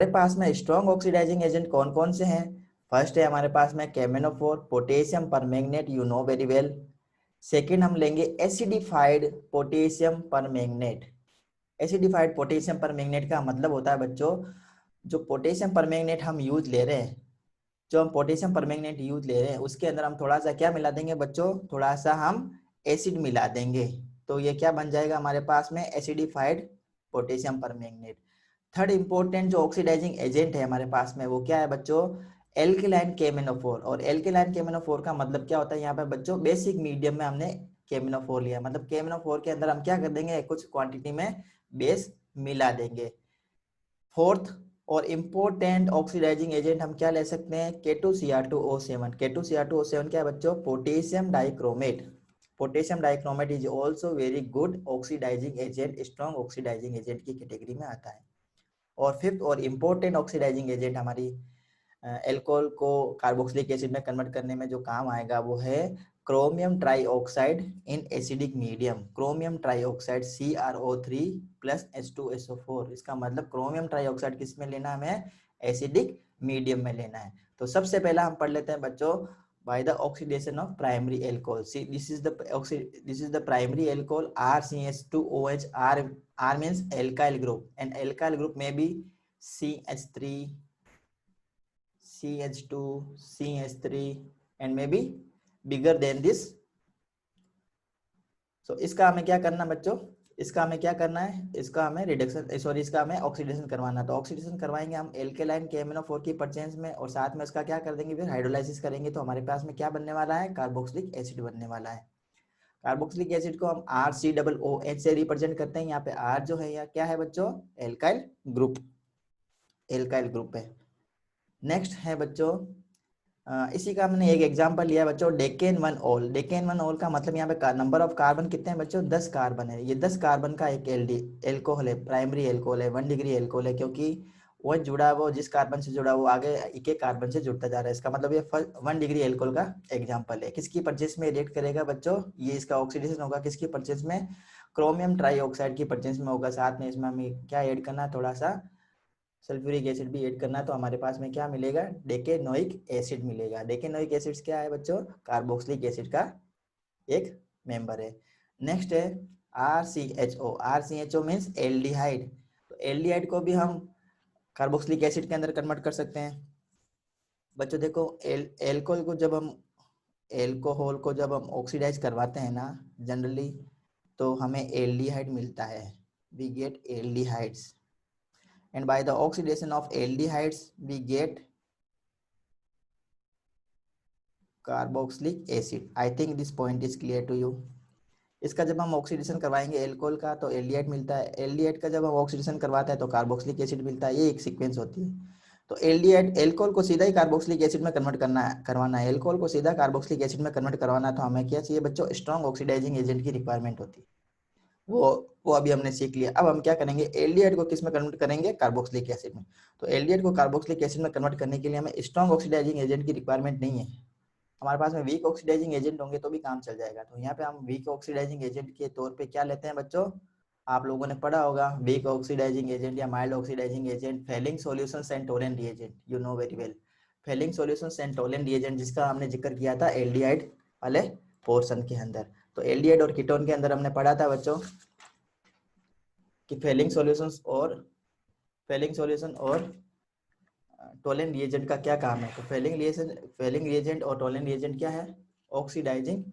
हमारे पास में स्ट्रॉन्ग ऑक्सीडाइजिंग एजेंट कौन कौन से हैं? फर्स्ट है हमारे पास में KMnO4, potassium permanganate, you know very well. Second हम लेंगे acidified potassium permanganate. Acidified potassium permanganate का मतलब होता है बच्चों, जो पोटेशियम परमैंगनेट हम यूज ले रहे हैं, जो हम पोटेशियम परमैंगनेट यूज ले रहे हैं उसके अंदर हम थोड़ा सा क्या मिला देंगे बच्चों, थोड़ा सा हम एसिड मिला देंगे, तो ये क्या बन जाएगा हमारे पास में, acidified potassium permanganate. Third important जो ऑक्सीडाइजिंग एजेंट है हमारे पास में वो क्या है बच्चों, एल्केलाइन KMnO4। और एल्केलाइन KMnO4 का मतलब क्या होता है यहाँ पे बच्चों, बेसिक मीडियम में हमने KMnO4 लिया, मतलब KMnO4 के अंदर हम क्या कर देंगे, कुछ क्वांटिटी में बेस मिला देंगे। फोर्थ और इम्पोर्टेंट ऑक्सीडाइजिंग एजेंट हम क्या ले सकते हैं, K2Cr2O7। K2Cr2O7 क्या है बच्चों, potassium dichromate. Potassium dichromate is also very good oxidising agent, strong oxidising agent की कैटेगरी में आता है। और फिफ्थ और इम्पोर्टेंट ऑक्सीडाइजिंग एजेंट हमारी एल्कोहल को कार्बोक्सिलिक एसिड में कन्वर्ट करने में जो काम आएगा वो है chromium trioxide in acidic medium. Chromium trioxide CrO3 plus H2SO4। इसका मतलब क्रोमियम ट्राईऑक्साइड किस में लेना है हमें, एसिडिक मीडियम में लेना है। तो सबसे पहला हम पढ़ लेते हैं बच्चों, by the oxidation of primary alcohol. See, this is the primary alcohol RCH2OH. R means alkyl group, and alkyl group may be CH3, CH2, CH3, and maybe bigger than this. So इसका हमें क्या करना बच्चों, इसका हमें क्या करना है, इसका हमें रिडक्शन सॉरी इसका हमें ऑक्सीडेशन करवाना है। तो ऑक्सीडेशन करवाएंगे हम एल्केलाइन KMnO4 की परचेंस में, और साथ में इसका क्या कर देंगे, फिर हाइड्रोलाइसिस करेंगे, तो हमारे पास में क्या बनने वाला है, कार्बोक्सिलिक एसिड बनने वाला है। कार्बोक्सिलिक एसिड को हम RCOOH से रिप्रेजेंट करते हैं। यहाँ पे R जो है, यह क्या है बच्चों, एल्काइल ग्रुप, एल्काइल ग्रुप है। नेक्स्ट है बच्चों, इसी का हमने एक एग्जांपल लिया बच्चों, decane one all. Decane one all का मतलब यहाँ पे नंबर ऑफ कार्बन कितने हैं बच्चों, 10 कार्बन है। ये 10 कार्बन का एक एल्कोहल है, प्राइमरी एल्कोहल है, 1 डिग्री एल्कोहल है, क्योंकि वो जुड़ा वो जिस कार्बन से जुड़ा वो आगे एक एक कार्बन से जुड़ता जा रहा है। इसका मतलब ये 1 डिग्री एल्कोहल का एग्जाम्पल है। किसकी परचेस में रिएक्ट करेगा बच्चों, ये इसका ऑक्सीडेशन होगा किसकी परचेस में, क्रोमियम ट्राईऑक्साइड की परचेस में होगा। साथ में इसमें हमें क्या ऐड करना है, थोड़ा सा सल्फ्यूरिक एसिड भी ऐड करना है, तो हमारे पास में क्या मिलेगा, डेकेनोइक एसिड मिलेगा। डेकेनोइक एसिड क्या है बच्चों, कार्बोक्सिलिक एसिड का एक मेंबर है। नेक्स्ट है RCHO। RCHO means aldehyde. तो एल्डिहाइड को भी हम कार्बोक्सिलिक एसिड के अंदर कन्वर्ट कर सकते हैं। बच्चों देखो एल्कोहल को जब हम ऑक्सीडाइज करवाते हैं ना जनरली, तो हमें एल्डिहाइड मिलता है, we get aldehydes, and by the oxidation of aldehydes we get carboxylic acid. I think this point is clear to you. इसका जब हम ऑक्सीडेशन करवाएंगे एल्कोहल का तो एल्डिहाइड मिलता है, एल्डिहाइड का जब हम ऑक्सीडेशन करवाते हैं तो कार्बोक्सिलिक एसिड मिलता है। ये एक सीक्वेंस होती है। तो एल्डिहाइड एल्कोहल को सीधा ही कार्बोक्सिलिक एसिड में कन्वर्ट करवाना है, एल्कोहल को सीधा कार्बोक्सिलिक एसिड में कन्वर्ट करवाना है, तो हमें क्या चाहिए बच्चों, स्ट्रॉन्ग ऑक्सीडाइजिंग एजेंट की रिक्वायरमेंट होती है। वो अभी हमने सीख लिया। अब हम क्या करेंगे, एल्डिहाइड को किस में कन्वर्ट करेंगे, कार्बोक्सिलिक एसिड में। तो एल्डिहाइड को कार्बोक्सिलिक एसिड में कन्वर्ट करने के लिए हमें स्ट्रॉन्ग ऑक्सीडाइजिंग एजेंट की रिक्वायरमेंट नहीं है। हमारे पास में वीक ऑक्सीडाइजिंग एजेंट होंगे तो भी काम चल जाएगा। तो यहाँ पे हम वीक ऑक्सीडाइजिंग एजेंट के तौर पे क्या लेते हैं बच्चों, आप लोगों ने पढ़ा होगा वीक ऑक्सीडाइजिंग एजेंट या mild oxidising agent, Fehling solutions and Tollens reagent, you know very well. Fehling solutions and Tollens reagent जिसका हमने जिक्र किया था एल्डिहाइड वाले पोर्शन के अंदर। तो एल्डिहाइड और कीटोन के अंदर हमने पढ़ा था बच्चों कि फेलिंग सॉल्यूशन और टोलेंट रिएजेंट का क्या काम है। तो फेलिंग रिएजेंट और टोलेंट रिएजेंट क्या है, ऑक्सीडाइजिंग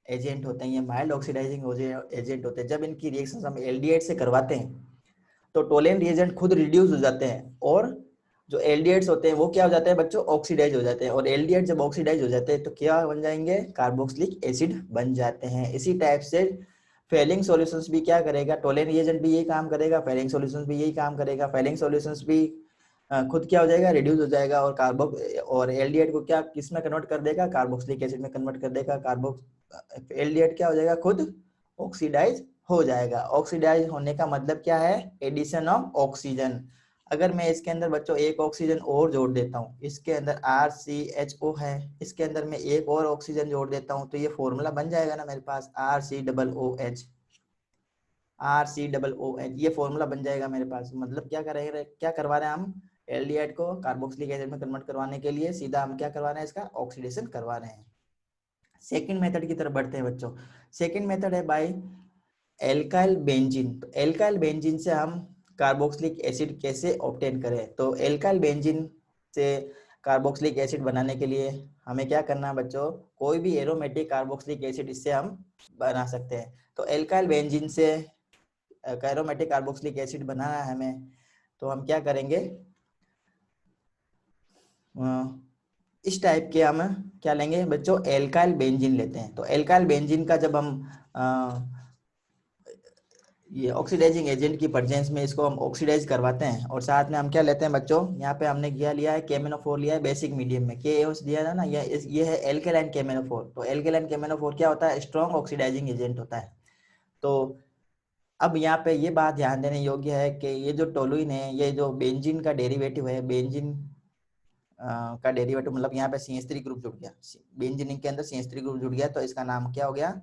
एजेंट होते हैं, ये माइल्ड ऑक्सीडाइजिंग एजेंट होते हैं। जब इनकी रिएक्शन हम एल्डिहाइड से करवाते हैं तो टोलेंट रिएजेंट खुद रिड्यूस हो जाते हैं, और जो एल्डिहाइड्स होते हैं वो क्या हो जाते हैं बच्चों, ऑक्सीडाइज हो जाते हैं। और एल्डिहाइड जब ऑक्सीडाइज हो जाते हैं तो क्या बन जाएंगे, कार्बोक्सिलिक एसिड बन जाते हैं। इसी टाइप से फेलिंग सॉल्यूशंस भी क्या करेगा, टोलेंट रिएजेंट भी यही काम करेगा, फेलिंग सॉल्यूशंस भी यही काम करेगा। फेलिंग सॉल्यूशंस भी खुद क्या हो जाएगा, रिड्यूस हो जाएगा, और एल्डिहाइड को क्या किस में कन्वर्ट कर देगा, कार्बोक्सिलिक एसिड में कन्वर्ट कर देगा। एल्डिहाइड क्या हो जाएगा, खुद ऑक्सीडाइज हो जाएगा। ऑक्सीडाइज होने का मतलब क्या है, एडिशन ऑफ ऑक्सीजन। अगर मैं इसके अंदर बच्चों एक ऑक्सीजन और जोड़ देता हूँ, इसके अंदर RCHO है, इसके अंदर मैं एक और ऑक्सीजन जोड़ देता हूँ, तो ये फॉर्मूला बन जाएगा ना मेरे पास, RCOOH। RCOOH ये फॉर्मूला बन जाएगा मेरे पास। मतलब क्या करवा रहे हैं हम, एल्डिहाइड को कार्बोक्सिलिक एसिड में कन्वर्ट करवाने के लिए सीधा हम क्या करवा रहे हैं, इसका ऑक्सीडेशन करवा रहे हैं। सेकंड मेथड की तरफ बढ़ते हैं बच्चों। सेकंड मेथड है बाय एल्काइल बेंजीन। तो एल्काइल बेंजीन से हम कार्बोक्सिलिक एसिड कैसे ऑब्टेन करें? तो एल्काइल बेंजीन से कार्बोक्सिलिक एसिड बनाने के लिए हमें क्या करना है बच्चों, कोई भी एरोमेटिक कार्बोक्सिलिक एसिड इससे हम बना सकते हैं। तो एल्काइल बेंजीन से एरोमेटिक कार्बोक्सिलिक एसिड बनाना है हमें, तो हम क्या करेंगे, इस टाइप के हम क्या लेंगे बच्चों, एल्काइल बेंजीन लेते हैं। तो एल्काइल बेंजीन का जब हम ये ऑक्सीडाइजिंग एजेंट की प्रेजेंस में इसको हम ऑक्सीडाइज करवाते हैं, और साथ में हम क्या लेते हैं बच्चों, यहाँ पे हमने लिया है KMnO4 लिया है बेसिक मीडियम में, KAOH दिया था ना, ये है एल्केलाइन KMnO4। तो एल्केलाइन KMnO4 क्या होता है, स्ट्रॉन्ग ऑक्सीडाइजिंग एजेंट होता है। तो अब यहाँ पे ये बात ध्यान देने योग्य है कि ये जो टोलुइन है, ये जो बेंजीन का डेरिवेटिव है, बेंजीन का डेरिवेटिव मतलब यहाँ पे CH3 ग्रुप जुड़ गया, बेंजीन के अंदर CH3 ग्रुप जुड़ गया, तो इसका नाम क्या हो गया,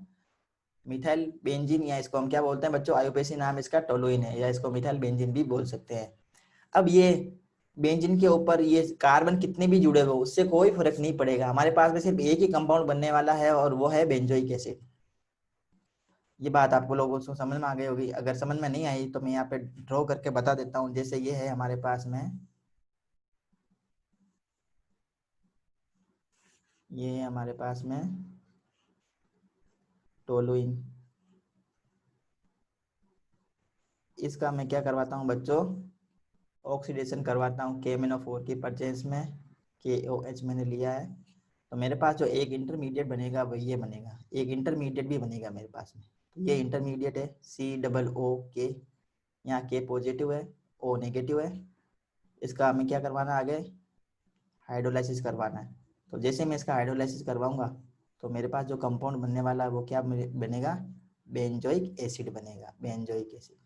मिथाइल बेंजीन, या इसको हम क्या बोलते हैं बच्चों, आईयूपीएसी नाम इसका टोलुइन है, या इसको मिथाइल बेंजीन भी बोल सकते हैं। अब ये बेंजीन के ऊपर ये कार्बन कितने भी जुड़े हुए उससे कोई फर्क नहीं पड़ेगा, हमारे पास में सिर्फ एक ही कंपाउंड बनने वाला है और वो है बेंजोइक एसिड। ये बात आपको लोगों को समझ में आ गई होगी। अगर समझ में नहीं आई तो मैं यहाँ पे ड्रॉ करके बता देता हूँ। जैसे ये है हमारे पास में, ये है हमारे पास में टोलुइन, इसका मैं क्या करवाता हूँ बच्चों, ऑक्सीडेशन करवाता हूँ KMnO4 की परचेंस में, KOH मैंने लिया है। तो मेरे पास जो एक इंटरमीडिएट बनेगा वो ये बनेगा, एक इंटरमीडिएट भी बनेगा मेरे पास में। तो ये इंटरमीडिएट है COOK, यहाँ K पॉजिटिव है, O नेगेटिव है, इसका हमें क्या करवाना है आगे, हाइड्रोलाइसिस करवाना है। तो जैसे मैं इसका हाइड्रोलाइसिस करवाऊंगा तो मेरे पास जो कंपाउंड बनने वाला है वो क्या बनेगा, बेंजोइक एसिड बनेगा, बेंजोइक एसिड।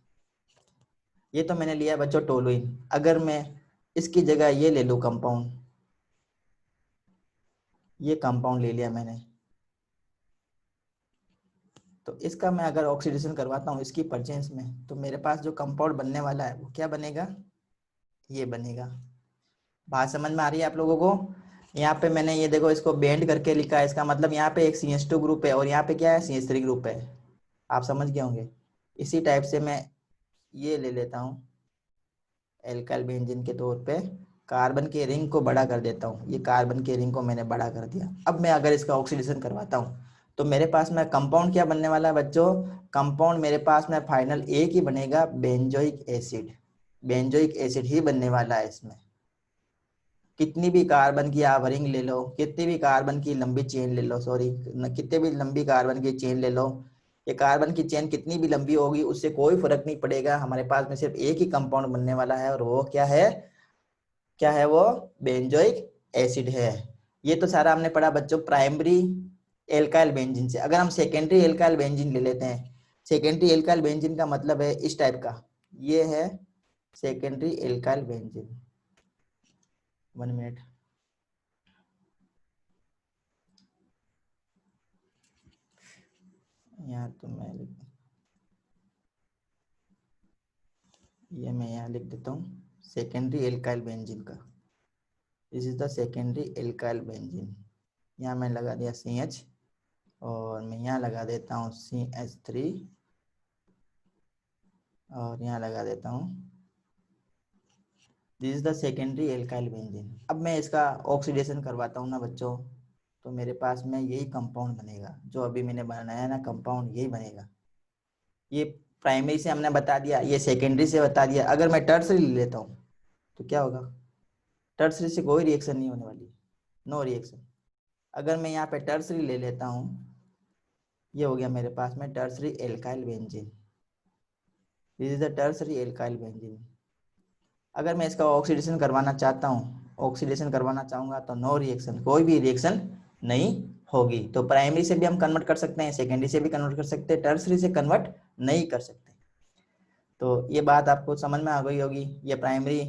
ये तो मैंने लिया है बच्चों टोलुइन। अगर मैं इसकी जगह ये ले लूँ कंपाउंड, ये कंपाउंड ले लिया मैंने, तो इसका मैं अगर ऑक्सीडेशन करवाता हूँ इसकी परचेंस में, तो मेरे पास जो कंपाउंड बनने वाला है वो क्या बनेगा, ये बनेगा। बात समझ में आ रही है आप लोगों को? यहाँ पे मैंने ये देखो इसको बेंड करके लिखा है, इसका मतलब यहाँ पे एक CH2 ग्रुप है और यहाँ पे क्या है, CH3 ग्रुप है। आप समझ गए होंगे। इसी टाइप से मैं ये ले लेता हूँ एल्काइल बेंजीन के तौर पे, कार्बन के रिंग को बड़ा कर देता हूँ, ये कार्बन के रिंग को मैंने बड़ा कर दिया। अब मैं अगर इसका ऑक्सीडेशन करवाता हूँ तो मेरे पास में कंपाउंड क्या बनने वाला है बच्चों, कंपाउंड मेरे पास में फाइनल एक ही बनेगा, बेंजोइक एसिड, बेंजोइक एसिड ही बनने वाला है इसमें। कितनी भी कार्बन की आप रिंग ले लो, कितनी भी कार्बन की लंबी चेन ले लो, सॉरी, कितने भी लंबी कार्बन की चेन ले लो, ये कार्बन की चेन कितनी भी लंबी होगी उससे कोई फर्क नहीं पड़ेगा, हमारे पास में सिर्फ एक ही कंपाउंड बनने वाला है और वो क्या है, क्या है वो, बेंजोइक एसिड है। ये तो सारा हमने पढ़ा बच्चों प्राइमरी एल्काइल बेंजीन से। अगर हम सेकेंडरी एल्काइल बेंजीन ले लेते हैं, सेकेंडरी एल्काइल बेंजीन का मतलब है इस टाइप का, ये है सेकेंडरी एल्काइल बेंजीन। 1 मिनट, यहाँ तो ये मैं यहाँ लिख देता हूँ सेकेंडरी एल्काइल बेंजीन का, this is the secondary alkyl benzene. यहाँ मैं लगा दिया CH और मैं यहाँ लगा देता हूँ CH3 और यहाँ लगा देता हूँ, this is the secondary alkyl benzene. अब मैं इसका ऑक्सीडेशन करवाता हूँ ना बच्चों, तो मेरे पास में यही कंपाउंड बनेगा, जो अभी मैंने बनाया ना कंपाउंड यही बनेगा। ये प्राइमरी से हमने बता दिया, ये सेकेंडरी से बता दिया। अगर मैं टर्सरी ले लेता हूँ तो क्या होगा, टर्सरी से कोई रिएक्शन नहीं होने वाली, नो रिएक्शन। अगर मैं यहाँ पे टर्सरी ले लेता हूँ, ये हो गया मेरे पास में tertiary alkyl benzene, this is the tertiary alkyl benzene. अगर मैं इसका ऑक्सीडेशन करवाना चाहता हूँ, ऑक्सीडेशन करवाना चाहूंगा तो नो रिएक्शन, कोई भी रिएक्शन नहीं होगी। तो प्राइमरी से भी हम कन्वर्ट कर सकते हैं, सेकेंडरी से भी कन्वर्ट कर सकते हैं, टर्सरी से कन्वर्ट नहीं कर सकते। तो ये बात आपको समझ में आ गई होगी। ये प्राइमरी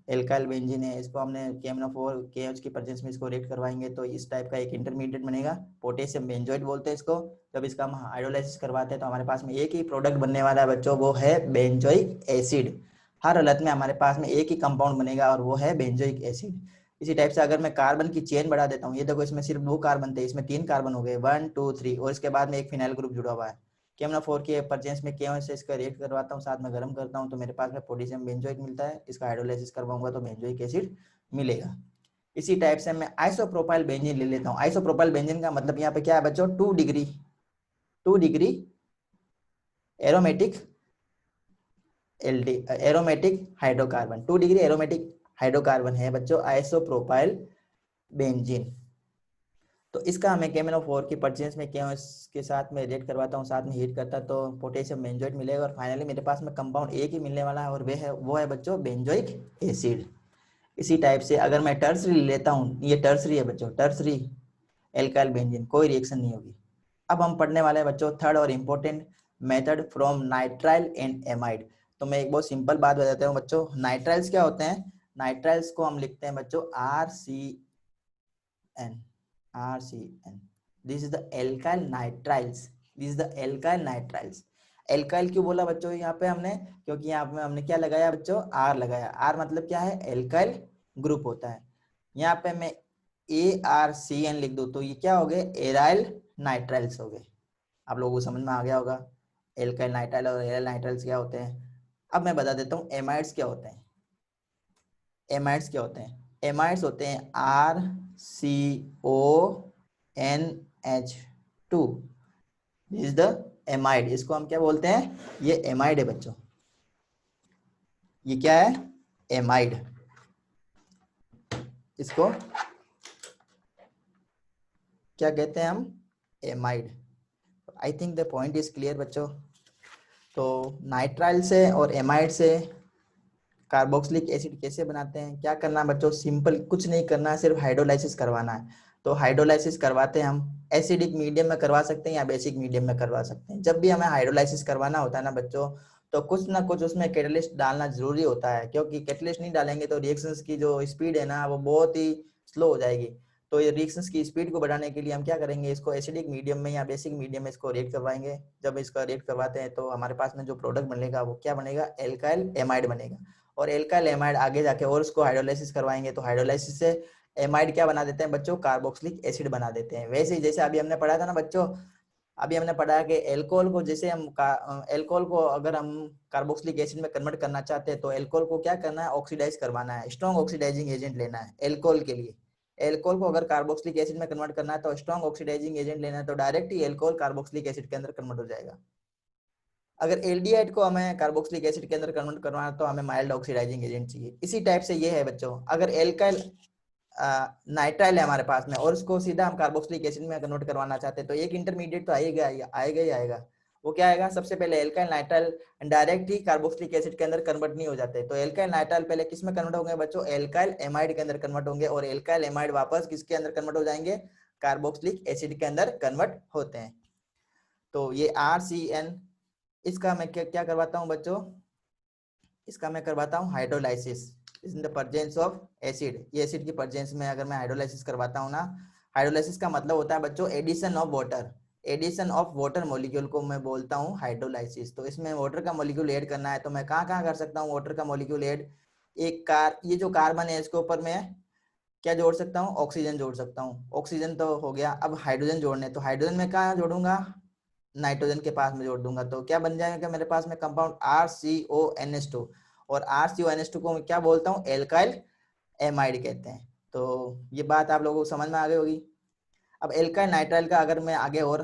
एल्काइल बेंजीन है, इसको हमने KMnO4 KH की प्रेजेंस में इसको रिएक्ट करवाएंगे तो इस टाइप का एक इंटरमीडिएट बनेगा, पोटेशियम बेंजोइट बोलते हैं इसको। जब इसका हम हाइड्रोलाइसिस करवाते हैं तो हमारे पास में एक ही प्रोडक्ट बनने वाला है बच्चों, वो है बेंजोइक एसिड। हर हालत में हमारे पास में एक ही कंपाउंड बनेगा और वो है बेंजोइक एसिड। इसी टाइप से अगर मैं कार्बन की चेन बढ़ा देता हूँ, ये देखो इसमें सिर्फ 2 कार्बन थे, इसमें 3 कार्बन हो गए, 1 2 3, और इसके बाद में एक फिनाइल ग्रुप जुड़ा हुआ है। KMnO4 के परचेंस में KO से इसका रिएक्ट करवाता हूँ, साथ में गर्म करता हूँ, तो मेरे पास में पोटेशियम बेंजोइक मिलता है। इसका हाइड्रोलाइसिस करवाऊंगा तो बेंजोइक एसिड मिलेगा। इसी टाइप से मैं आइसोप्रोपाइल बेंजीन ले लेता हूँ। आइसोप्रोपाइल बेंजीन का मतलब यहाँ पे क्या है बच्चों, 2 डिग्री एरोमेटिक एल्डी aromatic hydrocarbon, 2 degree aromatic hydrocarbon है बच्चों आइसोप्रोपाइल बेंजीन। तो इसका हमें KMnO4 की परचेंस में क्यों इसके साथ में रिएक्ट करवाता हूँ, साथ में हीट करता तो पोटेशियम बेंजोइट मिलेगा, और फाइनली मेरे पास में कंपाउंड एक ही मिलने वाला है, और वो है बच्चों बेंजोइक एसिड। इसी टाइप से अगर मैं टर्सरी लेता हूँ, ये टर्सरी है बच्चों, टर्सरी एल्काइल बेंजीन, कोई रिएक्शन नहीं होगी। अब हम पढ़ने वाले हैं बच्चों थर्ड और important method from nitrile and amide. तो मैं एक बहुत सिंपल बात बताता हूँ बच्चों, नाइट्राइल्स क्या होते हैं। नाइट्राइल्स को हम लिखते हैं बच्चों RCN, RCN। This is the alkyl nitriles, this is the alkyl nitriles. Alkyl क्यों बोला बच्चों यहाँ पे हमने, क्योंकि यहाँ पे हमने क्या लगाया बच्चों, R लगाया। R मतलब क्या है, एल्काइल ग्रुप होता है। यहाँ पे मैं ARCN लिख दूं तो ये क्या हो गए, एराइल नाइट्राइल्स हो गए। आप लोगों को समझ में आ गया होगा एल्काइल नाइट्राइल और एराइल नाइट्राइल्स क्या होते हैं। अब मैं बता देता हूँ एमाइड्स क्या होते हैं। एमाइड्स क्या होते हैं, एमाइड्स होते हैं RCONH2, this is the amide. इसको हम क्या बोलते हैं, ये एमाइड है बच्चों, ये क्या है, एमाइड। इसको क्या कहते हैं हम, amide. I think the point is clear बच्चों। तो नाइट्राइल से और एमाइड से कार्बोक्सिलिक एसिड कैसे बनाते हैं, क्या करना है बच्चों, सिंपल कुछ नहीं करना है, सिर्फ हाइड्रोलाइसिस करवाना है। तो हाइड्रोलाइसिस करवाते हैं हम, एसिडिक मीडियम में करवा सकते हैं या बेसिक मीडियम में करवा सकते हैं। जब भी हमें हाइड्रोलाइसिस करवाना होता है ना बच्चों, तो कुछ ना कुछ उसमें कैटलिस्ट डालना जरूरी होता है, क्योंकि कैटलिस्ट नहीं डालेंगे तो रिएक्शंस की जो स्पीड है ना वो बहुत ही स्लो हो जाएगी। तो ये रिएक्शंस की स्पीड को बढ़ाने के लिए हम क्या करेंगे, इसको एसिडिक मीडियम में या बेसिक मीडियम में इसको रिएक्ट करवाएंगे। जब इसका रिएक्ट करवाते हैं तो हमारे पास में जो प्रोडक्ट बनेगा वो क्या बनेगा, एल्काइल एमाइड बनेगा। और एल्काइल एमाइड आगे जाके और उसको हाइड्रोलाइसिस करवाएंगे, तो हाइड्रोलाइसिस से एमाइड क्या बना देते हैं बच्चों, कार्बोक्सिलिक एसिड बना देते हैं। वैसे ही जैसे अभी हमने पढ़ा था ना बच्चों, अभी हमने पढ़ा कि एल्कोहल को जैसे हम एल्कोहल को अगर हम कार्बोक्सिलिक एसिड में कन्वर्ट करना चाहते हैं, तो एल्कोहल को क्या करना है, ऑक्सीडाइज करवाना है, स्ट्रॉन्ग ऑक्सीडाइजिंग एजेंट लेना है एल्कोहल के लिए। एल्कोहल को अगर कार्बोक्सिलिक एसिड में कन्वर्ट करना है तो स्ट्रॉन्ग ऑक्सीडाइजिंग एजेंट लेना है, तो डायरेक्ट ही एल्कोहल कार्बोक्सिलिक एसिड के अंदर कन्वर्ट हो जाएगा। अगर एल्डिहाइड को हमें कार्बोक्सिलिक एसिड के अंदर कन्वर्ट करवाना है तो हमें माइल्ड ऑक्सीडाइजिंग एजेंट चाहिए। इसी टाइप से ये है बच्चों, अगर एल्काइल नाइट्राइल है हमारे पास में और उसको सीधा हम कार्बोक्सिलिक एसिड में कन्वर्ट करवाना चाहते हैं, तो एक इंटरमीडिएट तो आएगा आएगा ही आएगा। वो क्या आएगा, सबसे पहले एल्काइल नाइट्राइल डायरेक्ट ही कार्बोक्सिलिक एसिड के अंदर कन्वर्ट नहीं हो जाते, तो एल्काइल नाइट्राइल पहले किस में कन्वर्ट होंगे बच्चों, एल्काइल एमाइड के अंदर कन्वर्ट होंगे, और एल्काइल एमाइड वापस किसके अंदर कन्वर्ट हो जाएंगे, कार्बोक्सिलिक एसिड के अंदर कन्वर्ट होते हैं। तो ये RCN, इसका मैं क्या क्या करवाता हूँ बच्चों, इसका मैं करवाता हूँ hydrolysis in the presence of acid. ये एसिड की प्रेजेंस में अगर मैं हाइड्रोलाइसिस करवाता हूँ ना, हाइड्रोलाइसिस का मतलब होता है बच्चों addition of water, addition of water molecule को मैं बोलता हूँ हाइड्रोलाइसिस। तो इसमें वाटर का मॉलिक्यूल ऐड करना है, तो मैं कहाँ कहाँ कर सकता हूँ वाटर का मॉलिक्यूल ऐड, ये जो कार्बन है इसके ऊपर मैं क्या जोड़ सकता हूँ, ऑक्सीजन जोड़ सकता हूँ। ऑक्सीजन तो हो गया, अब हाइड्रोजन जोड़ने, तो हाइड्रोजन में कहाँ जोड़ूंगा, नाइट्रोजन के पास में जोड़ दूंगा, तो क्या बन जाएगा मेरे पास में कंपाउंड RCONH2। और RCONH2 को मैं क्या बोलता हूँ, एल्काइल एमाइड कहते हैं। तो ये बात आप लोगों को समझ में आ गई होगी। अब एल्काइल नाइट्राइल का अगर मैं आगे और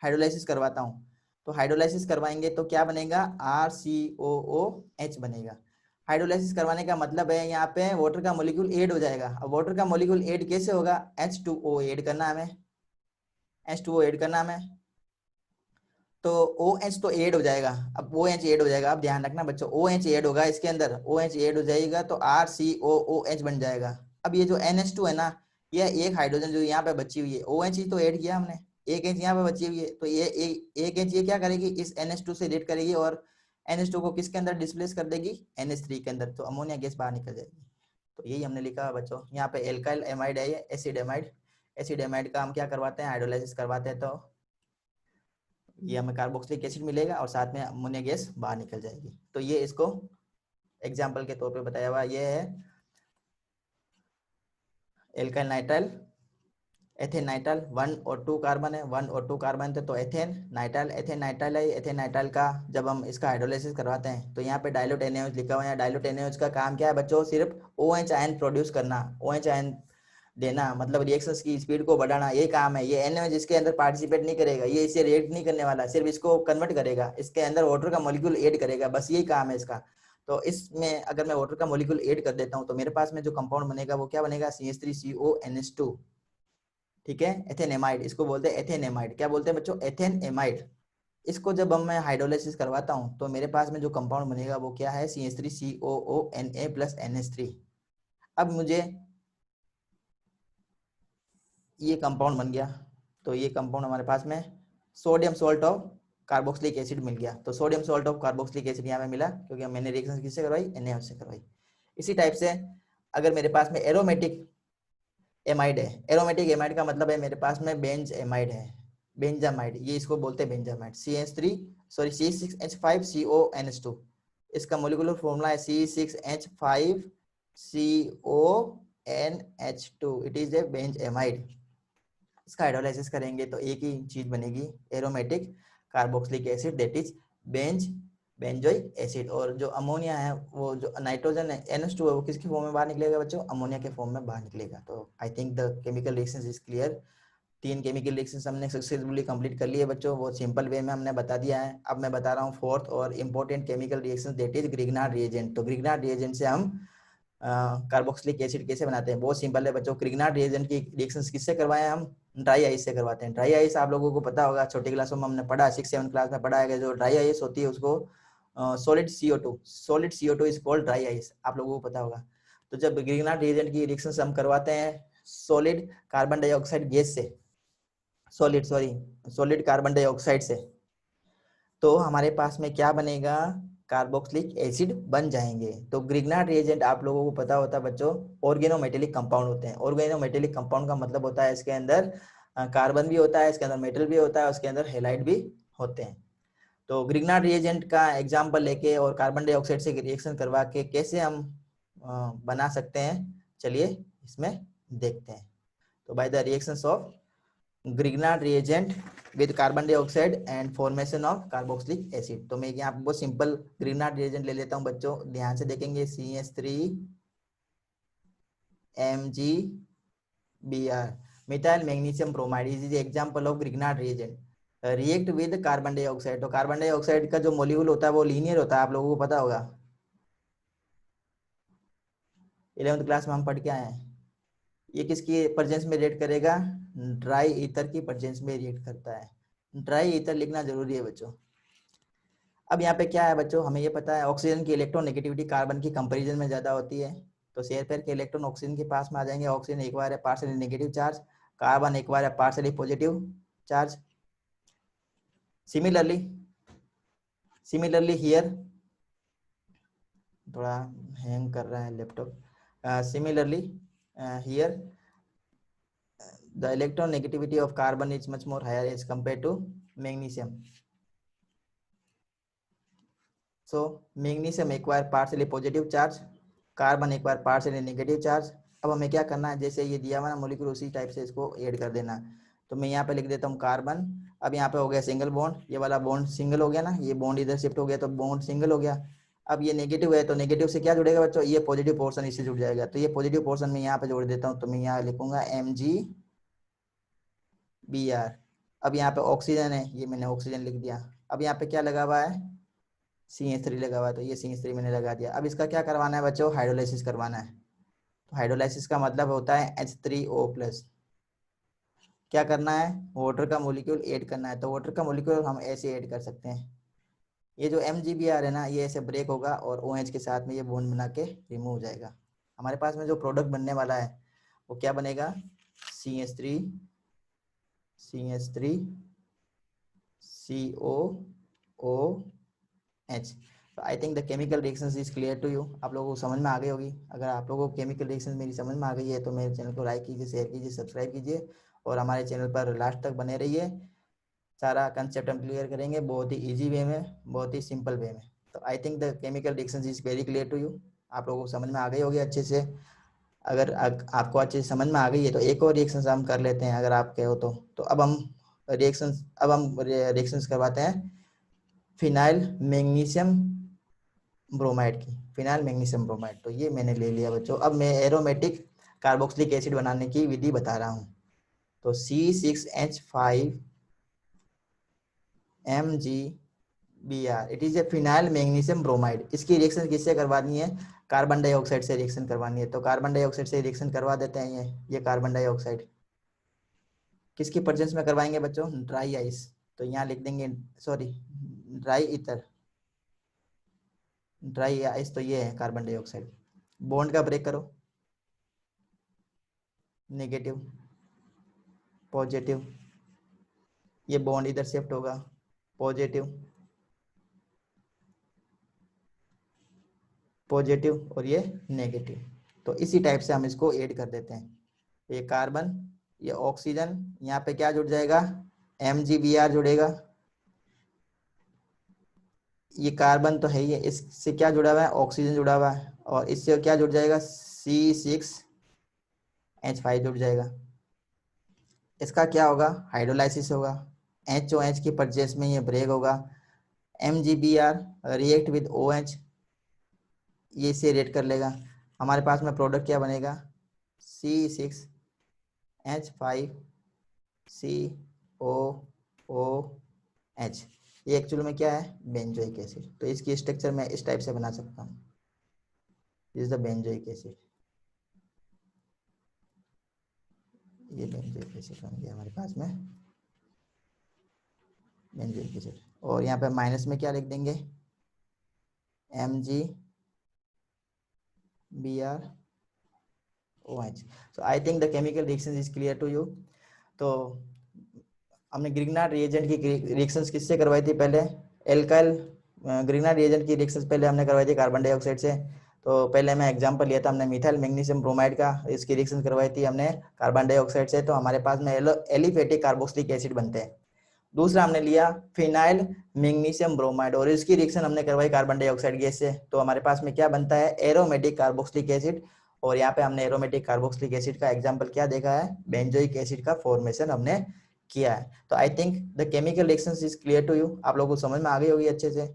हाइड्रोलाइसिस करवाता हूँ, तो हाइड्रोलाइसिस करवाएंगे तो क्या बनेगा, RCOOH बनेगा। हाइड्रोलाइसिस करवाने का मतलब है यहाँ पे वाटर का मॉलिक्यूल ऐड हो जाएगा। अब वाटर का मॉलिक्यूल ऐड कैसे होगा, H2O ऐड करना है हमें, H2O ऐड करना है हमें, तो OH तो ऐड हो जाएगा। अब OH ऐड हो जाएगा, अब ध्यान रखना बच्चों, OH ऐड होगा इसके अंदर, OH ऐड हो जाएगा तो RCOOH बन जाएगा। अब ये जो NH2 है ना, ये एक हाइड्रोजन जो यहाँ पे बची हुई है, OH ही तो ऐड किया हमने, एक H यहाँ पे बची हुई है, तो ये एक H ये क्या करेगी, इस NH2 से रिएक्ट करेगी और NH2 को किसके अंदर डिस्प्लेस कर देगी, NH3 के अंदर, तो अमोनिया गैस बाहर निकल जाएगी। तो यही हमने लिखा बच्चों, यहाँ पे एल्काइल एमाइड है, ये एसिड एमाइड। एसिड एमाइड का हम क्या करवाते हैं, हाइड्रोलाइसिस करवाते हैं, तो ये हमें कार्बोक्सिलिक एसिड मिलेगा और साथ में अमोनिया गैस बाहर निकल जाएगी। तो ये इसको एग्जाम्पल के तौर पे बताया हुआ ये है एल्काइल नाइट्राइल एथेन नाइट्राइल 1 और 2 कार्बन है, 1 और 2 कार्बन थे तो एथेन नाइट्राइल है। एथेन नाइट्राइल का जब हम इसका हाइड्रोलाइसिस करवाते हैं तो यहाँ पे डाइल्यूट NaOH लिखा हुआ है। डाइल्यूट NaOH का काम क्या है बच्चों, सिर्फ OH आयन प्रोड्यूस करना, OH आयन देना, मतलब रिएक्शंस की स्पीड को बढ़ाना, ये काम है। ये NaOH इसके अंदर पार्टिसिपेट नहीं करेगा, ये इसे रिएक्ट नहीं करने वाला, सिर्फ इसको कन्वर्ट करेगा, इसके अंदर वाटर का मॉलिक्यूल ऐड करेगा, बस यही काम है इसका। तो इसमें अगर मैं वाटर का मॉलिक्यूल ऐड कर देता हूँ तो मेरे पास में जो कंपाउंड बनेगा वो क्या बनेगा, CH3CONH2, ठीक है, एथेनेमाइड, इसको बोलते हैं एथेनेमाइड। क्या बोलते हैं बच्चों, एथेनेमाइड। इसको जब हम मैं हाइड्रोलाइसिस करवाता हूँ तो मेरे पास में जो कंपाउंड बनेगा वो क्या है, CH3COONA प्लस NH3। अब मुझे ये कंपाउंड बन गया, तो ये कंपाउंड हमारे पास में sodium salt of carboxylic acid मिल गया। तो sodium salt of carboxylic acid यहाँ पे मिला क्योंकि मैंने रिएक्शन किससे करवाई, NaOH से करवाई। इसी टाइप से अगर मेरे पास में एरोमेटिक एमाइड है, एरोमेटिक एमाइड का मतलब है मेरे पास में बेंज एमाइड है, बेंजामाइड, ये इसको बोलते हैं बेंजामाइड, C6H5CONH2, इसका मोलिकुलर फॉर्मूला है C6H5CONH2, it is a Benz amide. इसका हाइड्रोलाइसिस करेंगे तो एक ही चीज बनेगी, aromatic carboxylic acid, that is benzoic acid. और जो अमोनिया है, वो जो नाइट्रोजन है NH2 है, वो किसके फॉर्म में बाहर निकलेगा बच्चों, अमोनिया के फॉर्म में बाहर निकलेगा। तो I think the chemical reaction is clear. 3 chemical reactions हमने सक्सेसफुली कंप्लीट कर लिए बच्चों, वो सिंपल वे में हमने बता दिया है। अब मैं बता रहा हूँ फोर्थ और important chemical reaction, that is Grignard reagent. तो ग्रिग्नार्ड रिएजेंट से हम कार्बोक्सिलिक एसिड कैसे बनाते हैं, बहुत सिंपल है बच्चों। ग्रिग्नार्ड रिएजेंट की रिएक्शंस किससे करवाए हैं हम, ड्राई आइस से करवाते हैं। ड्राई आइस आप लोगों को पता होगा, छोटी क्लासों में हमने पढ़ा, 6-7 क्लास में पढ़ा है कि जो ड्राई आइस होती है उसको solid CO2 is called dry ice, आप लोगों को पता होगा। तो जब ग्रिग्नार्ड रिएजेंट की रिएक्शंस हम करवाते हैं सॉलिड कार्बन डाइऑक्साइड गैस से, सॉलिड कार्बन डाइऑक्साइड से, तो हमारे पास में क्या बनेगा, कार्बोक्सिलिक एसिड बन जाएंगे। तो ग्रिग्नार्ड रिएजेंट आप लोगों को पता होता है बच्चों, ऑर्गेनोमेटेलिक कंपाउंड होते हैं। ऑर्गेनोमेटेलिक कंपाउंड का मतलब होता है इसके अंदर कार्बन भी होता है, इसके अंदर मेटल भी होता है, उसके अंदर हेलाइड भी होते हैं। तो ग्रिग्नार्ड रिएजेंट का एग्जांपल लेके और कार्बन डाइऑक्साइड से रिएक्शन करवा के कैसे हम बना सकते हैं, चलिए इसमें देखते हैं। तो by the reactions of Grignard reagent with carbon dioxide and formation of carboxylic acid. तो मैं यहाँ बहुत सिंपल ग्रिग्नार्ड रिएजेंट ले लेता हूँ बच्चों, ध्यान से देखेंगे, CH3MgBr, methyl magnesium bromide is example of Grignard reagent. React with carbon dioxide, तो कार्बन डाइऑक्साइड का जो मॉलिक्यूल होता है वो लीनियर होता है, आप लोगों को पता होगा, 11th क्लास में हम पढ़ के आए हैं। ये किसकी प्रेजेंस में रिएक्ट करेगा, ड्राई ईथर की प्रेजेंस में रिएक्ट करता है। ड्राई ईथर लिखना जरूरी है बच्चों। अब यहाँ पे क्या है बच्चों, हमें ये पता है ऑक्सीजन की इलेक्ट्रॉन नेगेटिविटी कार्बन की कंपैरिजन में ज्यादा होती है। तो शेयर पेयर के इलेक्ट्रॉन ऑक्सीजन के पास में आ जाएंगे, ऑक्सीजन एक बार है पार्शियली नेगेटिव चार्ज, कार्बन एक बार है partially positive charge. Similarly here, थोड़ा हैंग कर रहा है laptop. Similarly here the electron negativity of carbon is much more higher as compared to magnesium. So magnesium acquire partially positive charge, carbon एक बार partially negative charge. अब हमें क्या करना है, जैसे ये दिया हुआ ना मॉलिक्यूल, उसी टाइप से इसको ऐड कर देना। तो मैं यहाँ पे लिख देता हूँ कार्बन, अब यहाँ पे हो गया सिंगल बॉन्ड, ये वाला बॉन्ड सिंगल हो गया ना, ये बॉन्ड इधर शिफ्ट हो गया तो बॉन्ड सिंगल हो गया। अब ये नेगेटिव है तो नेगेटिव से क्या जुड़ेगा बच्चों, ये पॉजिटिव पोर्शन इससे जुड़ जाएगा। तो ये पॉजिटिव पोर्शन में यहाँ पे जोड़ देता हूँ, तो मैं यहाँ लिखूंगा MgBr। अब यहाँ पे ऑक्सीजन है, ये मैंने ऑक्सीजन लिख दिया। अब यहाँ पे क्या लगा हुआ है, CH3 लगा हुआ है, तो ये CH3 मैंने लगा दिया। अब इसका क्या करवाना है बच्चों, हाइड्रोलाइसिस करवाना है। तो हाइड्रोलाइसिस का मतलब होता है H3O+। क्या करना है, वाटर का मॉलिक्यूल ऐड करना है। तो वाटर का मॉलिक्यूल हम ऐसे ऐड कर सकते हैं, ये जो MgBr है ना, ये ऐसे ब्रेक होगा और OH के साथ में ये बॉन्ड बना के रिमूव हो जाएगा। हमारे पास में जो प्रोडक्ट बनने वाला है वो क्या बनेगा, CH3 COOH। तो I think the chemical reactions is clear to you, आप लोगों को समझ में आ गई होगी। अगर आप लोगों को केमिकल रिएक्शंस मेरी समझ में आ गई है तो मेरे चैनल को लाइक कीजिए, शेयर कीजिए, सब्सक्राइब कीजिए और हमारे चैनल पर लास्ट तक बने रहिए। सारा कंसेप्ट हम क्लियर करेंगे बहुत ही इजी वे में, बहुत ही सिंपल वे में। तो I think the chemical reaction is very clear to you. आप लोगों को समझ में आ गई होगी अच्छे से। अगर आपको अच्छे से समझ में आ गई है तो एक और रिएक्शन हम कर लेते हैं, अगर आप कहो तो अब हम रिएक्शंस करवाते हैं फिनाइल मैग्नीशियम ब्रोमाइड की। फिनाइल मैग्नीशियम ब्रोमाइड, तो ये मैंने ले लिया बच्चों। अब मैं एरोमेटिक कार्बोक्सिलिक एसिड बनाने की विधि बता रहा हूँ। तो C6H5Mg Br, it is a phenyl magnesium bromide. इसकी रिएक्शन किससे करवानी है? कार्बन डाइऑक्साइड से रिएक्शन करवानी है। तो कार्बन डाइऑक्साइड से रिएक्शन करवा देते हैं। ये कार्बन डाइऑक्साइड किसकी प्रेजेंस में करवाएंगे बच्चों? Dry ice. तो यहाँ लिख देंगे, sorry, dry ether, dry ice. तो ये है कार्बन डाइऑक्साइड। बॉन्ड का ब्रेक करो, नेगेटिव पॉजिटिव, ये बॉन्ड इधर शिफ्ट होगा, पॉजिटिव पॉजिटिव और ये नेगेटिव। तो इसी टाइप से हम इसको ऐड कर देते हैं। ये कार्बन, ये ऑक्सीजन, यहाँ पे क्या जुड़ जाएगा? MgBr जुड़ेगा। ये कार्बन तो है ही है, इससे क्या जुड़ा हुआ है? ऑक्सीजन जुड़ा हुआ है। और इससे क्या जुड़ जाएगा? C6H5 जुड़ जाएगा। इसका क्या होगा? हाइड्रोलाइसिस होगा। HOH की परचेस में ये ब्रेक होगा। MgBr रिएक्ट विद OH, ये इसे रेट कर लेगा। हमारे पास में प्रोडक्ट क्या बनेगा? C6H5COOH। ये एक्चुअल में क्या है? Benzoic acid. तो इसकी स्ट्रक्चर मैं इस टाइप से बना सकता हूँ। This is the benzoic acid. ये बेंजोइक एसिड बन गया हमारे पास में, बेंजोइक एसिड। और यहाँ पे माइनस में क्या लिख देंगे? MgBrOH। So I think the chemical reaction is clear to you। तो हमने ग्रिग्नार्ड रिएजेंट की रिएक्शंस किससे करवाई थी पहले? एल्काइल ग्रिग्नार्ड रिएजेंट की रिएक्शंस पहले हमने करवाई थी कार्बन डाइऑक्साइड से। तो पहले मैं एग्जांपल लिया था हमने मिथाइल मैग्नीशियम ब्रोमाइड का, इसकी रिएक्शन करवाई थी हमने कार्बन डाइऑक्साइड से। तो हमारे पास में एलिफेटिक कार्बोक्सिलिक एसिड बनते हैं। दूसरा हमने लिया फिनाइल मैग्नीशियम ब्रोमाइड और इसकी रिएक्शन हमने करवाई कार्बन डाइऑक्साइड गैस से। तो हमारे पास में क्या बनता है? Aromatic carboxylic acid. और यहाँ पे हमने एरोमेटिक कार्बोक्सिलिक एसिड का एग्जांपल क्या देखा है? बेंजोइक एसिड का फॉर्मेशन हमने किया है। तो I think the chemical reactions is clear to you. आप लोगों को समझ में आ गई होगी अच्छे से।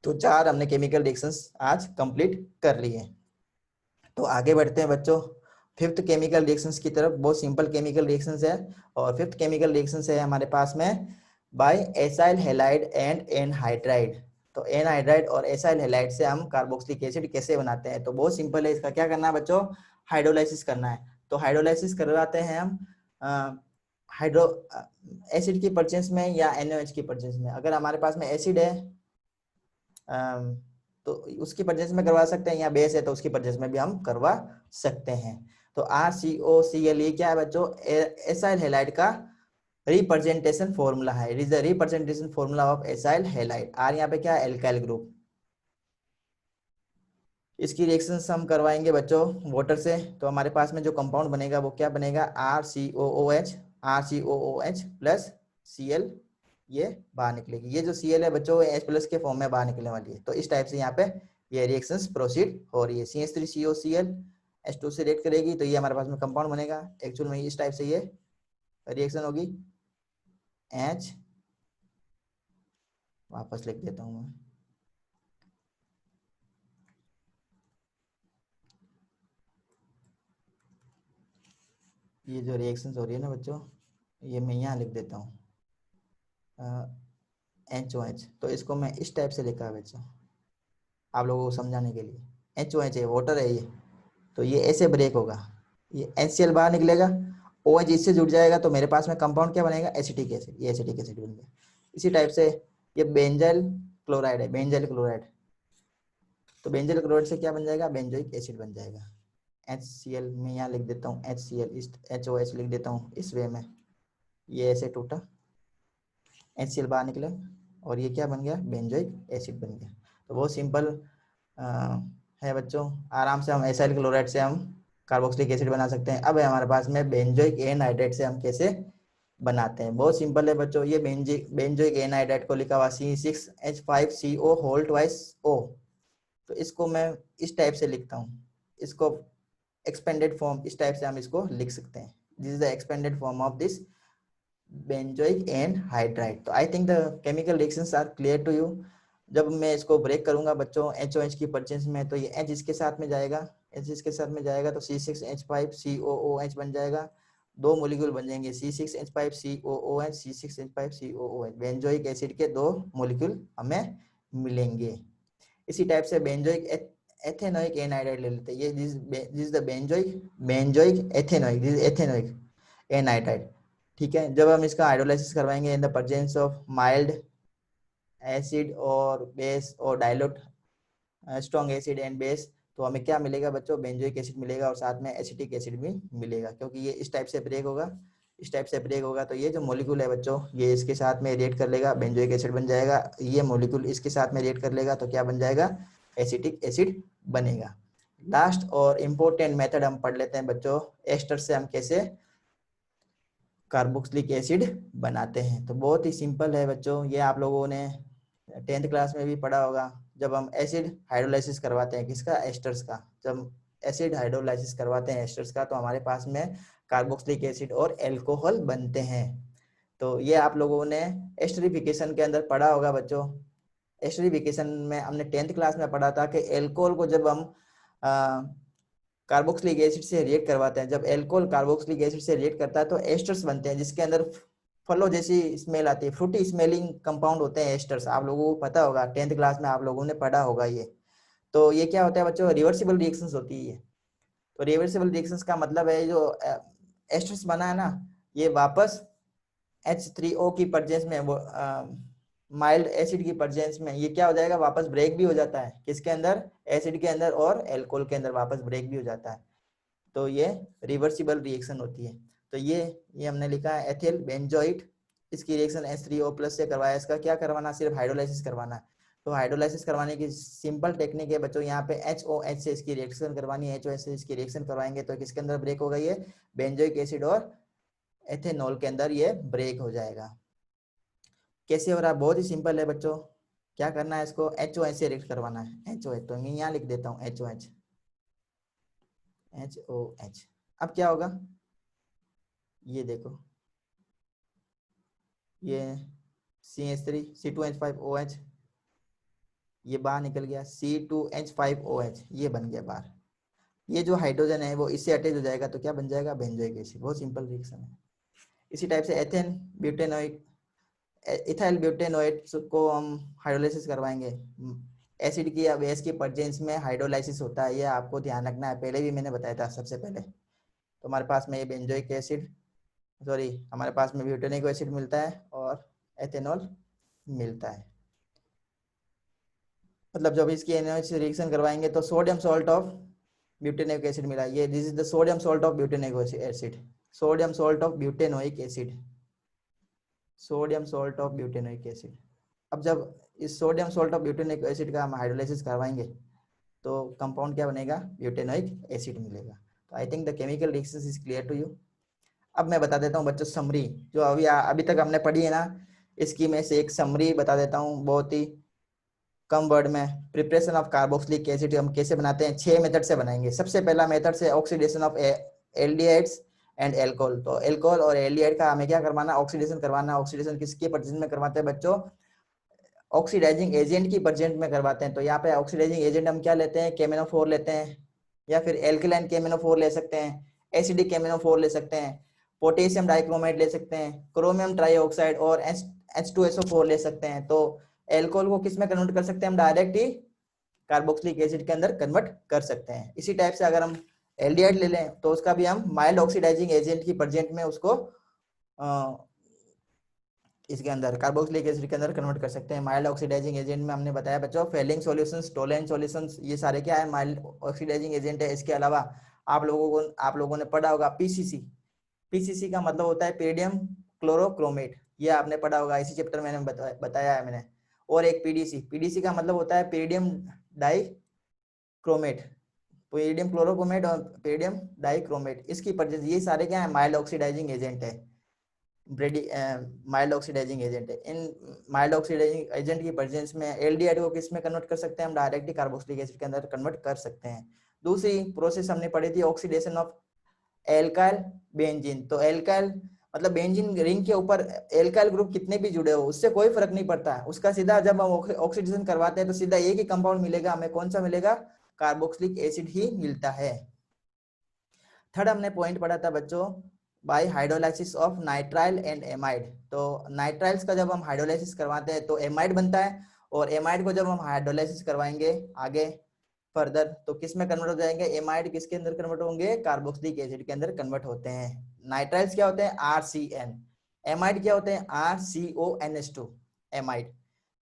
तो 4 हमने केमिकल रिएक्शंस आज कंप्लीट कर लिए। तो आगे बढ़ते हैं बच्चों फिफ्थ केमिकल रिएक्शंस की तरफ। बहुत सिंपल केमिकल रिएक्शंस है। और फिफ्थ केमिकल रिएक्शंस है हमारे पास में by acyl halide and anhydride. तो एनहाइड्राइड और एसाइल हैलाइड से हम कार्बोक्सिलिक एसिड कैसे बनाते हैं? तो बहुत सिंपल है। इसका क्या करना है बच्चों? हाइड्रोलाइसिस करना है। तो हाइड्रोलाइसिस करवाते हैं हम हाइड्रो एसिड की परचेंस में या NaOH की परचेंस में। अगर हमारे पास में एसिड है तो उसकी परचेस में करवा सकते हैं, या बेस है तो उसकी परचेस में भी हम करवा सकते हैं। तो RCOCl ये क्या है बच्चों? एसाइल हैलाइड का रिप्रेजेंटेशन फॉर्मूला है। It is the representation formula of acyl halide. R यहाँ पे क्या है? Alkyl group. इसकी रिएक्शंस हम करवाएंगे बच्चों वाटर से। तो हमारे पास में जो कंपाउंड बनेगा वो क्या बनेगा? RCOOH प्लस Cl, ये बाहर निकलेगी। ये जो Cl है बच्चों H+ के फॉर्म में बाहर निकलने वाली है। तो इस टाइप से यहाँ पे ये रिएक्शंस प्रोसीड हो रही है। CH3COCl H2 से रिएक्ट करेगी तो ये हमारे पास में कंपाउंड बनेगा। एक्चुअल में इस टाइप से ये रिएक्शन होगी। H वापस लिख देता हूँ मैं, ये जो रिएक्शंस हो रही है ना बच्चों, ये मैं यहाँ लिख देता हूँ HOH। तो इसको मैं इस टाइप से लिखा है बच्चों आप लोगों को समझाने के लिए। HOH है, वाटर है ये। तो ये ऐसे ब्रेक होगा, ये HCl बाहर निकलेगा, OH इससे जुड़ जाएगा। तो मेरे पास में कंपाउंड क्या बनेगा? Acetic acid. ये एसिटिक एसिड बन गया। इसी टाइप से ये बेंजाइल क्लोराइड है, बेंजाइल क्लोराइड। तो बेंजाइल क्लोराइड से क्या बन जाएगा? बेंजोइक एसिड बन जाएगा। HCl मैं यहाँ लिख देता हूँ, HCl इस HOH लिख देता हूँ इस वे में। ये ऐसे टूटा, HCl बाहर निकला और ये क्या बन गया? बेंजोइक एसिड बन गया। तो बहुत सिंपल है बच्चों। आराम से हम एसाइल क्लोराइड से हम कार्बोक्सिलिक एसिड बना सकते हैं। अब है हमारे पास में बेंजोइक एनहाइड्राइड से हम कैसे बनाते हैं। बहुत सिंपल है बच्चों, ये बेंजोइक एनाइड्राइड को लिखा हुआ C6H5CO होल ट्वाइस O, तो इसको मैं इस टाइप से लिखता हूँ, इसको एक्सपेंडेड फॉर्म इस टाइप से हम इसको लिख सकते हैं। This is the expanded form of this benzoic anhydride. तो I think the chemical reactions are clear to you. जब मैं इसको ब्रेक करूंगा बच्चों HOH की परचेंस में, तो ये H इसके साथ में जाएगा, H इसके साथ में जाएगा तो C6H5COOH बन जाएगा, दो मोलिक्यूल बन जाएंगे C6H5COOH, C6H5COOH, बेंजोइक एसिड के दो मोलिक्यूल हमें मिलेंगे। इसी टाइप से बेंजोइक एथेनोइक एनाइड्राइड ले लेते हैं, ये this the benzoic ethanoic, this ethanoic anhydride. ठीक है, जब हम इसका हाइड्रोलाइसिस करवाएंगे in the presence of mild acid और बेस और dilute strong acid and base, तो हमें क्या मिलेगा बच्चों, बेंजोइक एसिड मिलेगा और साथ में एसिटिक एसिड भी मिलेगा, क्योंकि ये इस टाइप से ब्रेक होगा, इस टाइप से ब्रेक होगा तो ये जो मॉलिक्यूल है बच्चों ये इसके साथ में रिएक्ट कर लेगा, बेंजोइक एसिड बन जाएगा, ये मॉलिक्यूल इसके साथ में रिएक्ट कर लेगा तो क्या बन जाएगा, एसिटिक एसिड बनेगा। लास्ट और इम्पोर्टेंट मेथड हम पढ़ लेते हैं बच्चों, एस्टर से हम कैसे कार्बोक्सिलिक एसिड बनाते हैं। तो बहुत ही सिंपल है बच्चों, ये आप लोगों ने 10th क्लास में भी पढ़ा होगा, जब हम एसिड हाइड्रोलाइसिस करवाते हैं किसका, एस्टर्स का, जब एसिड हाइड्रोलाइसिस करवाते हैं एस्टर्स का तो हमारे पास में कार्बोक्सिलिक एसिड और एल्कोहल बनते हैं। तो ये आप लोगों ने एस्टरिफिकेशन के अंदर पढ़ा होगा बच्चों। एस्टरिफिकेशन में हमने 10th क्लास में पढ़ा था कि एल्कोहल को जब हम कार्बोक्सिलिक एसिड से रिएक्ट करवाते हैं, जब एल्कोहल कार्बोक्सिलिक एसिड से रिएक्ट करता है तो एस्टर्स बनते हैं, जिसके अंदर फलों जैसी स्मेल आती है, फ्रूटी स्मेलिंग कंपाउंड होते हैं एस्टर्स, आप लोगों को पता होगा 10th क्लास में आप लोगों ने पढ़ा होगा ये। तो ये क्या होता है बच्चों, रिवर्सिबल रिएक्शंस होती है। तो रिवर्सिबल रिएक्शंस का मतलब है जो एस्टर्स बना है ना, ये वापस H3O की प्रेजेंस में, वो माइल्ड एसिड की प्रेजेंस में ये क्या हो जाएगा, वापस ब्रेक भी हो जाता है, किसके अंदर, एसिड के अंदर और एल्कोहल के अंदर वापस ब्रेक भी हो जाता है। तो ये रिवर्सिबल रिएक्शन होती है। तो ये हमने लिखा है एथिल बेंजोइट, इसकी रिएक्शन H3O+ से करवाया, इसका क्या करवाना, सिर्फ हाइड्रोलाइसिस करवाना है। तो हाइड्रोलाइसिस करवाने की सिंपल टेक्निक है बच्चों, यहाँ पे HOH से इसकी रिएक्शन करवानी है, HOH से इसकी रिएक्शन करवाएंगे तो किसके अंदर ब्रेक होगा, ये बेंजोइक एसिड और एथेनॉल के अंदर ये ब्रेक हो जाएगा। कैसे हो रहा है, बहुत ही सिंपल है बच्चों, क्या करना है, इसको HOH से रिएक्ट करवाना है, HOH, तो मैं यहाँ लिख देता हूँ HOH, HOH। अब क्या होगा, ये देखो, ये CH3 C2H5OH, ये बाहर निकल गया, C2H5OH ये बन गया बाहर, ये जो हाइड्रोजन है वो इससे अटैच हो जाएगा तो क्या बन जाएगा, बेंजोइक एसिड। बहुत सिंपल रिएक्शन है। इसी टाइप से एथेन ब्यूटेनोइक, इथाइल ब्यूटेनोएट को हम हाइड्रोलाइसिस करवाएंगे, एसिड की या बेस की प्रेजेंस में हाइड्रोलाइसिस होता है, ये आपको ध्यान रखना है, पहले भी मैंने बताया था सबसे पहले। तो हमारे पास में ये बेंजोइक एसिड, सॉरी हमारे पास में ब्यूटेनिक एसिड मिलता है और एथेनॉल मिलता है। मतलब जब इसकी NaOH से रिएक्शन करवाएंगे तो sodium salt of butanoic acid मिला, ये this is the sodium salt of butanoic acid, sodium salt of butanoic acid, sodium salt of butanoic acid. अब जब इस sodium salt of butanoic acid का हम हाइड्रोलाइसिस करवाएंगे तो कंपाउंड क्या बनेगा, ब्यूटेनोइक एसिड मिलेगा। तो I think the chemical reaction is clear to you. अब मैं बता देता हूँ बच्चों समरी, जो अभी तक हमने पढ़ी है ना, इसकी मैं से एक समरी बता देता हूँ बहुत ही कम वर्ड में। प्रिपरेशन ऑफ कार्बोक्सिलिक एसिड हम कैसे बनाते हैं, 6 मेथड से बनाएंगे। सबसे पहला मेथड से oxidation of aldehydes and alcohol. तो एल्कोहल और एल्डिहाइड का हमें क्या करवाना, ऑक्सीडेशन करवाना। ऑक्सीडेशन किसके प्रेजेंस में करवाते हैं बच्चों, ऑक्सीडाइजिंग एजेंट की प्रेजेंट में करवाते हैं। तो यहाँ पे ऑक्सीडाइजिंग एजेंट हम क्या लेते हैं, KMnO4 लेते हैं, या फिर एल्कलाइन KMnO4 ले सकते हैं, एसिडिक KMnO4 ले सकते हैं, पोटेशियम डाइक्रोमेट ले सकते हैं, क्रोमियम ट्राइऑक्साइड और H2SO4 ले सकते हैं। तो एल्कोहल को किस में कन्वर्ट कर सकते हैं हम, डायरेक्ट ही कार्बोक्सिलिक एसिड के अंदर कन्वर्ट कर सकते हैं। इसी टाइप से अगर हम एल्डिहाइड ले लें तो उसका भी हम माइल्ड ऑक्सीडाइजिंग एजेंट की प्रेजेंट में उसको इसके अंदर कार्बोक्सिलिक एसिड के अंदर कन्वर्ट कर सकते हैं। माइल्ड ऑक्सीडाइजिंग एजेंट में हमने बताया बच्चों फेलिंग सॉल्यूशंस, टोलेंट सॉल्यूशंस, ये सारे क्या है, माइल्ड ऑक्सीडाइजिंग एजेंट है। इसके अलावा आप लोगों ने पढ़ा होगा PCC, PCC का मतलब होता है पेडियम क्लोरोक्रोमेट, ये आपने पढ़ा होगा, इसी चैप्टर में मैंने बताया है मैंने। और एक PDC, PDC का मतलब होता है पेडियम डाइक्रोमेट, पेडियम क्लोरोक्रोमेट और पेडियम डाइक्रोमेट, इसकी प्रेजेंस, ये सारे क्या है, माइल्ड ऑक्सीडाइजिंग एजेंट है। ब्रेडी माइल्ड ऑक्सीडाइजिंग एजेंट है। इन माइल्ड ऑक्सीडाइजिंग एजेंट की प्रेजेंस में एल्डिहाइड को किस में कन्वर्ट कर सकते हैं, हम डायरेक्टली कार्बोक्सिलिक एसिड के अंदर कन्वर्ट कर सकते हैं। दूसरी प्रोसेस हमने पढ़ी थी ऑक्सीडेशन ऑफ एल्काइल बेंजीन। तो एल्काइल मतलब बेंजीन रिंग के ऊपर एल्काइल ग्रुप कितने भी जुड़े हो उससे कोई फर्क नहीं पड़ता, उसका सीधा जब हम ऑक्सीडेशन करवाते हैं तो सीधा एक ही कंपाउंड मिलेगा हमें, कौन सा मिलेगा, कार्बोक्सिलिक एसिड ही मिलता है। थर्ड हमने पॉइंट पढ़ा था बच्चों bye hydrolysis of nitrile and amide. तो नाइट्राइल्स का जब हम हाइड्रोलाइसिस करवाते हैं तो एमाइड बनता है, और एमाइड को जब हम हाइड्रोलाइसिस करवाएंगे आगे फर्दर तो किस में कन्वर्ट हो जाएंगे, एमाइड किसके अंदर कन्वर्ट होंगे, कार्बोक्सिलिक एसिड के अंदर कन्वर्ट होते हैं। नाइट्राइल्स क्या होते हैं, RCN, एमाइड क्या होते हैं, RCONH2 एमाइड।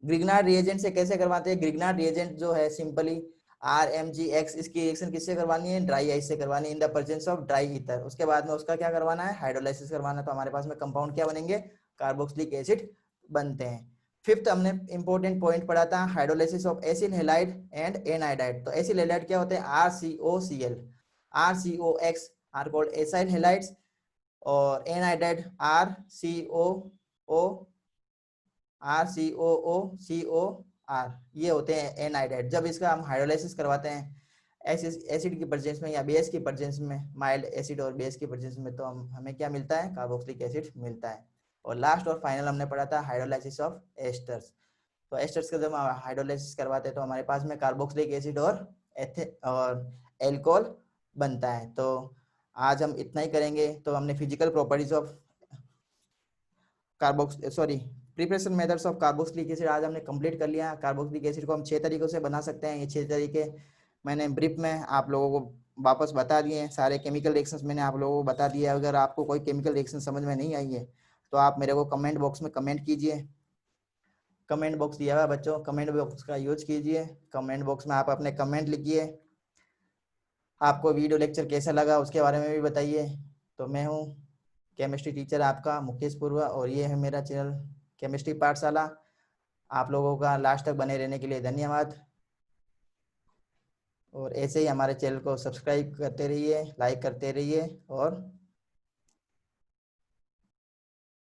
ग्रिग्नार्ड रिएजेंट से कैसे करवाते हैं, ग्रिग्नार्ड रिएजेंट जो है सिंपली RMgX, इसकी रिएक्शन किससे करवानी है, ड्राई आइस से करवानी है in the presence of dry ether. उसके बाद में उसका क्या करवाना है, हाइड्रोलाइसिस करवाना है। तो हमारे पास में कंपाउंड क्या बनेंगे, कार्बोक्सिलिक एसिड बनते हैं। फिफ्थ हमने इंपॉर्टेंट पॉइंट पढ़ा था hydrolysis of acyl halide and anhydride. तो एसिल हैलाइड क्या होते हैं, RCOCl, RCOX are called acyl halides, और एनाइडाइड RCOR, ये होते हैं एनाइडाइड। जब इसका हम हाइड्रोलाइसिस करवाते हैं एसिड की प्रेजेंस में या बेस की प्रेजेंस में, माइल्ड एसिड और बेस की प्रेजेंस में, तो हमें क्या मिलता है, कार्बोक्सिलिक एसिड मिलता है। और लास्ट और फाइनल हमने पढ़ा था हाइड्रोलाइसिस ऑफ एस्टर्स। तो एस्टर्स का जब हम हाइड्रोलाइसिस करवाते हैं तो हमारे पास में कार्बोक्सिलिक एसिड और एल्कोहल बनता है। तो आज हम इतना ही करेंगे। तो हमने physical properties of preparation methods of carboxylic acid आज हमने कंप्लीट कर लिया। कार्बोक्सिलिक एसिड को हम 6 तरीकों से बना सकते हैं। ये 6 तरीके मैंने ब्रीफ में आप लोगों को वापस बता दिए हैं। सारे केमिकल रिएक्शंस मैंने आप लोगों को बता दिया है। अगर आपको कोई केमिकल रिएक्शन समझ में नहीं आई है तो आप मेरे को कमेंट बॉक्स में कमेंट कीजिए। कमेंट बॉक्स दिया हुआ है बच्चों, कमेंट बॉक्स का यूज कीजिए। कमेंट बॉक्स में आप अपने कमेंट लिखिए। आपको वीडियो लेक्चर कैसा लगा उसके बारे में भी बताइए। तो मैं हूँ केमिस्ट्री टीचर आपका मुकेश पुरवा, और ये है मेरा चैनल केमिस्ट्री पाठशाला। आप लोगों का लास्ट तक बने रहने के लिए धन्यवाद, और ऐसे ही हमारे चैनल को सब्सक्राइब करते रहिए, लाइक करते रहिए और